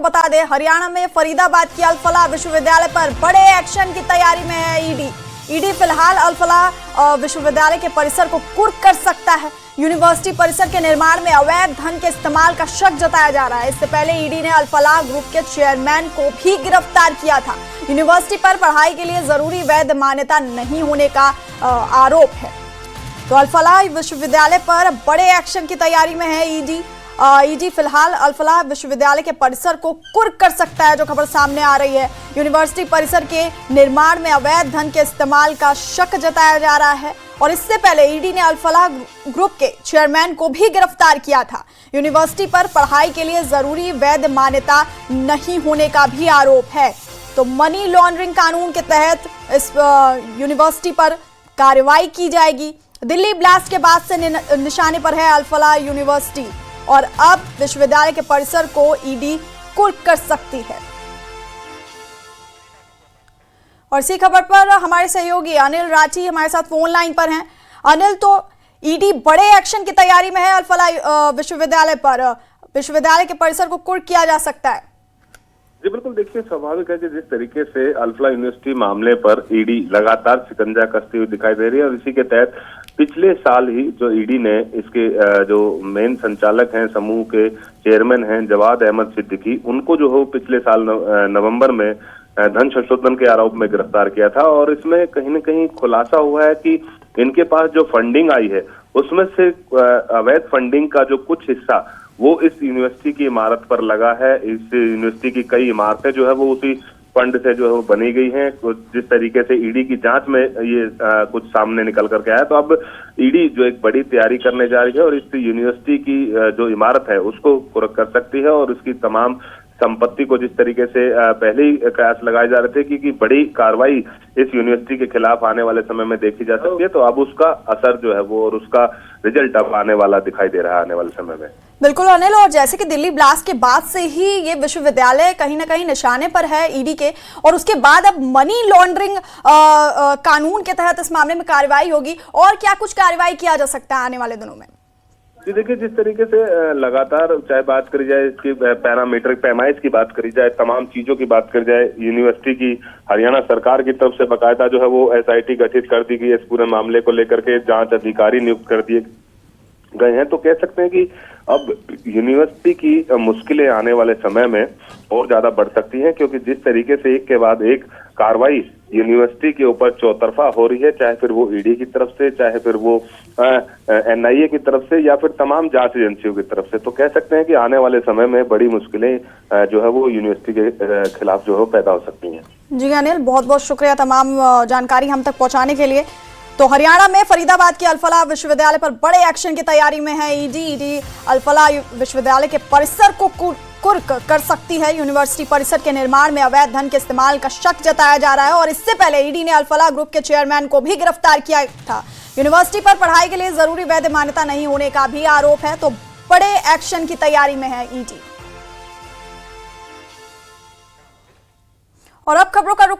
आपको बता दें, हरियाणा में फरीदाबाद के अल-फलाह विश्वविद्यालय पर बड़े एक्शन की तैयारी में है ईडी। ईडी फिलहाल अल-फलाह विश्वविद्यालय के परिसर को कुर्क कर सकता है। यूनिवर्सिटी परिसर के निर्माण में अवैध धन के इस्तेमाल का शक जताया जा रहा है। इससे पहले ईडी ने अल-फलाह ग्रुप के चेयरमैन को भी गिरफ्तार किया था। यूनिवर्सिटी पर पढ़ाई के लिए जरूरी वैध मान्यता नहीं होने का आरोप है। तो अल-फलाह विश्वविद्यालय पर बड़े एक्शन की तैयारी में है ईडी। ईडी फिलहाल अल-फलाह विश्वविद्यालय के परिसर को कुर्क कर सकता है, जो खबर सामने आ रही है। यूनिवर्सिटी परिसर के निर्माण में अवैध धन के इस्तेमाल का शक जताया जा रहा है और इससे पहले ईडी ने अल-फलाह ग्रुप के चेयरमैन को भी गिरफ्तार किया था। यूनिवर्सिटी पर पढ़ाई के लिए जरूरी वैध मान्यता नहीं होने का भी आरोप है। तो मनी लॉन्ड्रिंग कानून के तहत इस यूनिवर्सिटी पर कार्रवाई की जाएगी। दिल्ली ब्लास्ट के बाद से निशाने पर है अल-फलाह यूनिवर्सिटी और अब विश्वविद्यालय के परिसर को ईडी कुर्क कर सकती है। और इसी खबर पर हमारे सहयोगी अनिल राठी हमारे साथ फोन लाइन पर हैं। अनिल, तो ईडी बड़े एक्शन की तैयारी में है अल-फलाह विश्वविद्यालय पर, विश्वविद्यालय के परिसर को कुर्क किया जा सकता है। जी बिल्कुल, देखिए स्वाभाविक है कि जिस तरीके से अल-फलाह यूनिवर्सिटी मामले पर ईडी लगातार शिकंजा कसती हुई दिखाई दे रही है और इसी के तहत पिछले साल ही जो ईडी ने इसके जो मेन संचालक हैं, समूह के चेयरमैन हैं जवाद अहमद सिद्दीकी, उनको जो हो पिछले साल नवंबर में धन संशोधन के आरोप में गिरफ्तार किया था। और इसमें कहीं न कहीं खुलासा हुआ है कि इनके पास जो फंडिंग आई है उसमें से अवैध फंडिंग का जो कुछ हिस्सा वो इस यूनिवर्सिटी की इमारत पर लगा है। इस यूनिवर्सिटी की कई इमारतें जो है वो उसी फंड से जो है वो बनी गई हैं। जिस तरीके से ईडी की जांच में ये कुछ सामने निकल करके आया, तो अब ईडी जो एक बड़ी तैयारी करने जा रही है और इस यूनिवर्सिटी की जो इमारत है उसको कुर्क कर सकती है और उसकी तमाम संपत्ति को, जिस तरीके से पहले ही कयास लगाए जा रहे थे कि बड़ी कार्रवाई इस यूनिवर्सिटी के खिलाफ आने वाले समय में देखी जा सकती है, तो अब उसका असर जो है वो और उसका रिजल्ट अब आने वाला दिखाई दे रहा है आने वाले समय में। बिल्कुल अनिल, और जैसे कि दिल्ली ब्लास्ट के बाद से ही ये विश्वविद्यालय कहीं ना कहीं निशाने पर है ईडी के, और उसके बाद अब मनी लॉन्ड्रिंग कानून के तहत इस मामले में कार्रवाई होगी, और क्या कुछ कार्रवाई किया जा सकता है आने वाले दिनों में? जी देखिए, जिस तरीके से लगातार चाहे बात करी जाए इसकी पैरामीट्रिक पैमाइश की बात करी जाए, तमाम चीजों की बात करी जाए, यूनिवर्सिटी की हरियाणा सरकार की तरफ से बाकायदा जो है वो एसआईटी गठित कर दी गई, इस पूरे मामले को लेकर के जांच अधिकारी नियुक्त कर दिए गए हैं। तो कह सकते हैं कि अब यूनिवर्सिटी की मुश्किलें आने वाले समय में और ज्यादा बढ़ सकती हैं, क्योंकि जिस तरीके से एक के बाद एक कार्रवाई यूनिवर्सिटी के ऊपर चौतरफा हो रही है, चाहे फिर वो ईडी की तरफ से, चाहे फिर वो एनआईए की तरफ से, या फिर तमाम जांच एजेंसियों की तरफ से, तो कह सकते हैं कि आने वाले समय में बड़ी मुश्किलें जो है वो यूनिवर्सिटी के खिलाफ जो है पैदा हो सकती हैं। जी अनिल, बहुत बहुत शुक्रिया तमाम जानकारी हम तक पहुंचाने के लिए। तो हरियाणा में फरीदाबाद के अल-फलाह विश्वविद्यालय पर बड़े एक्शन की तैयारी में है ईडी अल-फलाह विश्वविद्यालय के परिसर को कुर्क कर सकती है। यूनिवर्सिटी परिसर के निर्माण में अवैध धन के इस्तेमाल का शक जताया जा रहा है और इससे पहले ईडी ने अल-फलाह ग्रुप के चेयरमैन को भी गिरफ्तार किया था। यूनिवर्सिटी पर पढ़ाई के लिए जरूरी वैध मान्यता नहीं होने का भी आरोप है। तो बड़े एक्शन की तैयारी में है ईडी। और अब खबरों का